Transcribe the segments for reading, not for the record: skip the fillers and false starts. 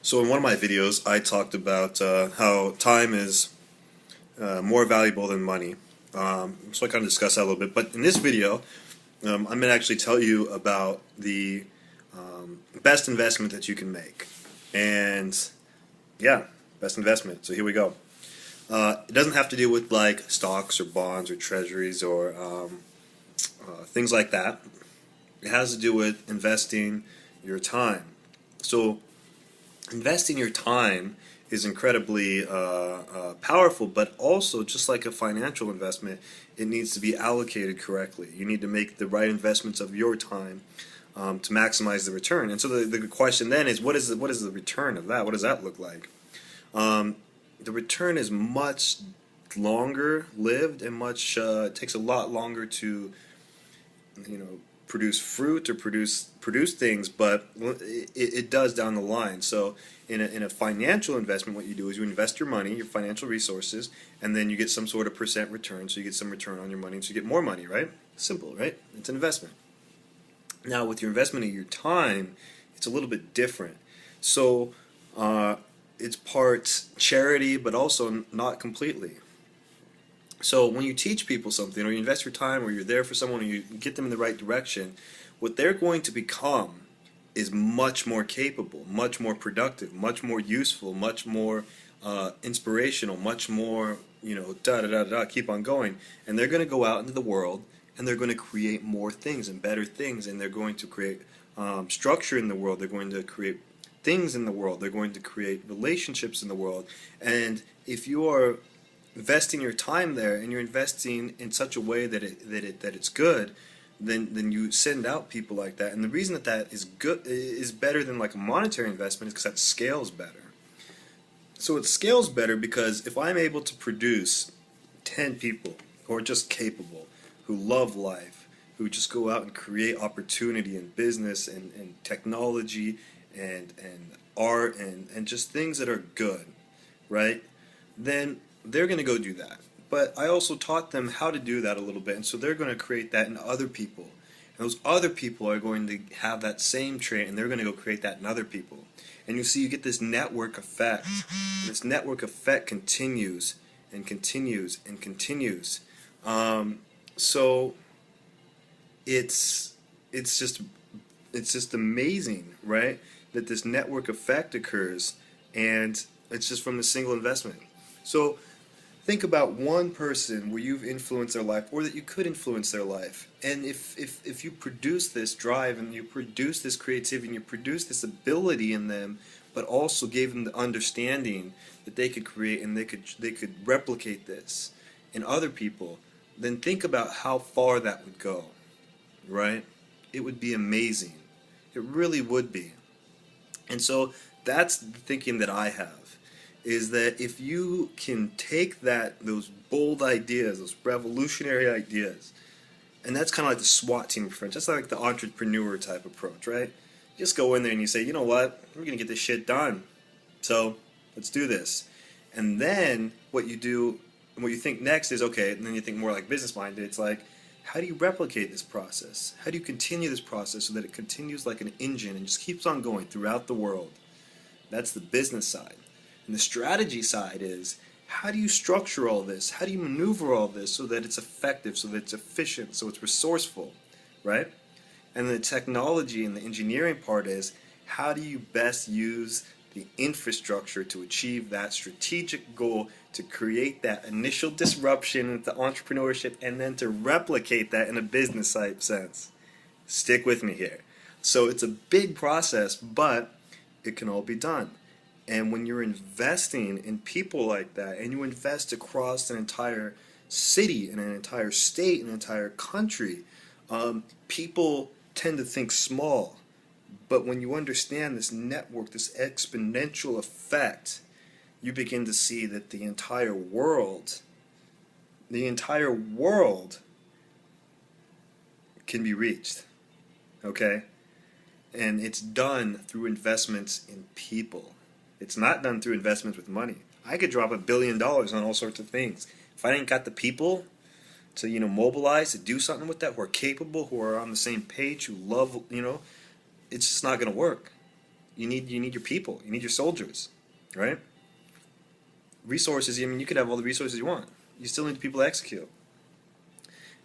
So in one of my videos, I talked about how time is more valuable than money. So I kind of discussed that a little bit. But in this video, I'm going to actually tell you about the best investment that you can make. And yeah, best investment. So here we go. It doesn't have to do with like stocks or bonds or treasuries or things like that. It has to do with investing your time. So investing your time is incredibly powerful, but also just like a financial investment, it needs to be allocated correctly. You need to make the right investments of your time to maximize the return. And so the question then is, what is the return of that? What does that look like? The return is much longer lived and much it takes a lot longer to produce fruit or produce things, but it does down the line. So in a financial investment, what you do is you invest your money, your financial resources, and then you get some sort of percent return. So you get some return on your money, so you get more money, right? Simple, right? It's an investment. Now with your investment of your time, it's a little bit different. So it's part charity, but also not completely. So when you teach people something, or you invest your time, or you're there for someone, or you get them in the right direction, what they're going to become is much more capable, much more productive, much more useful, much more inspirational, much more, da da da da, keep on going. And they're going to go out into the world, and they're going to create more things and better things, and they're going to create structure in the world. They're going to create things in the world. They're going to create relationships in the world. And if you are investing your time there, and you're investing in such a way that it's good, then you send out people like that. And the reason that is good is better than like a monetary investment is because that scales better. So it scales better because if I'm able to produce 10 people who are just capable, who love life, who just go out and create opportunity in business and technology and art and just things that are good, right? Then they're going to go do that. But I also taught them how to do that a little bit, and so they're going to create that in other people. And those other people are going to have that same trait, and they're going to go create that in other people. And you see, you get this network effect. This network effect continues and continues and continues. So it's just amazing, right? That this network effect occurs, and it's just from a single investment. So think about one person where you've influenced their life, or that you could influence their life. And if you produce this drive, and you produce this creativity, and you produce this ability in them, but also gave them the understanding that they could create, and they could replicate this in other people, then think about how far that would go, right? It would be amazing. It really would be. And so that's the thinking that I have, is that if you can take those bold ideas, those revolutionary ideas, and that's kind of like the SWAT team approach. That's like the entrepreneur type approach, right? You just go in there and you say, you know what, we're going to get this shit done. So let's do this. And then what you do, and what you think next is, okay, and then you think more like business minded. It's like, how do you replicate this process? How do you continue this process so that it continues like an engine and just keeps on going throughout the world? That's the business side. And the strategy side is, how do you structure all this? How do you maneuver all this so that it's effective, so that it's efficient, so it's resourceful, right? And the technology and the engineering part is, how do you best use the infrastructure to achieve that strategic goal, to create that initial disruption into entrepreneurship, and then to replicate that in a business type sense? Stick with me here. So it's a big process, but it can all be done. And when you're investing in people like that, and you invest across an entire city, and an entire state, an entire country, people tend to think small. But when you understand this network, this exponential effect, you begin to see that the entire world can be reached. Okay? And it's done through investments in people. It's not done through investments with money. I could drop $1 billion on all sorts of things. If I ain't got the people to, mobilize, to do something with that, who are capable, who are on the same page, who love, it's just not going to work. You need your people. You need your soldiers, right? Resources. I mean, you could have all the resources you want. You still need people to execute.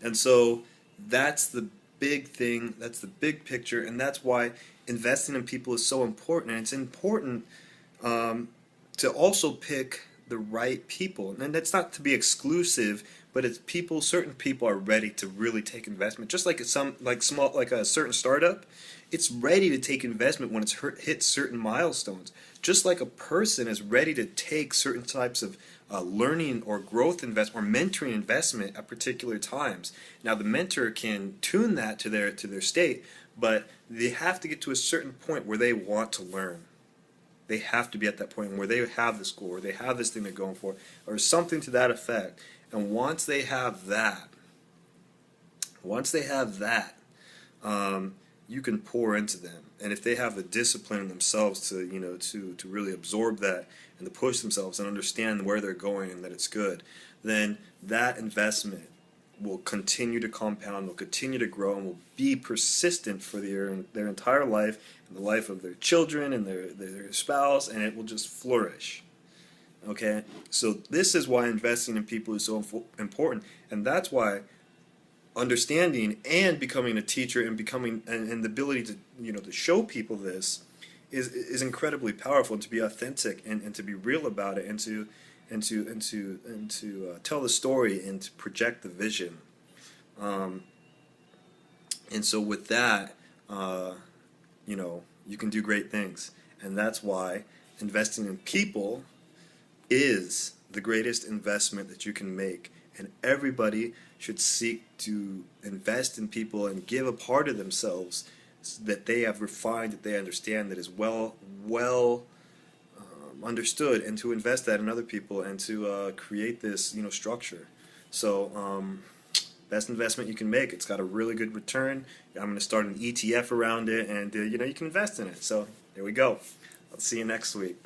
And so that's the big thing. That's the big picture, and that's why investing in people is so important. And it's important to also pick the right people. And that's not to be exclusive, but it's people. Certain people are ready to really take investment. Just like like a certain startup, it's ready to take investment when it's hit certain milestones. Just like a person is ready to take certain types of learning or growth investment or mentoring investment at particular times. Now the mentor can tune that to their state, but they have to get to a certain point where they want to learn. They have to be at that point where they have the score, or they have this thing they're going for, or something to that effect. And once they have that, you can pour into them. And if they have the discipline in themselves to really absorb that and to push themselves and understand where they're going and that it's good, then that investment will continue to compound, will continue to grow, and will be persistent for their entire life, and the life of their children and their spouse, and it will just flourish. Okay? So this is why investing in people is so important, and that's why understanding and becoming a teacher and becoming and the ability to to show people this is incredibly powerful, and to be authentic and to be real about it, and to tell the story and to project the vision. And so with that, you can do great things, and that's why investing in people is the greatest investment that you can make. And everybody should seek to invest in people and give a part of themselves that they have refined, that they understand, that is well understood, and to invest that in other people, and to create this structure. So best investment you can make. It's got a really good return. I'm going to start an ETF around it, and you can invest in it. So there we go. I'll see you next week.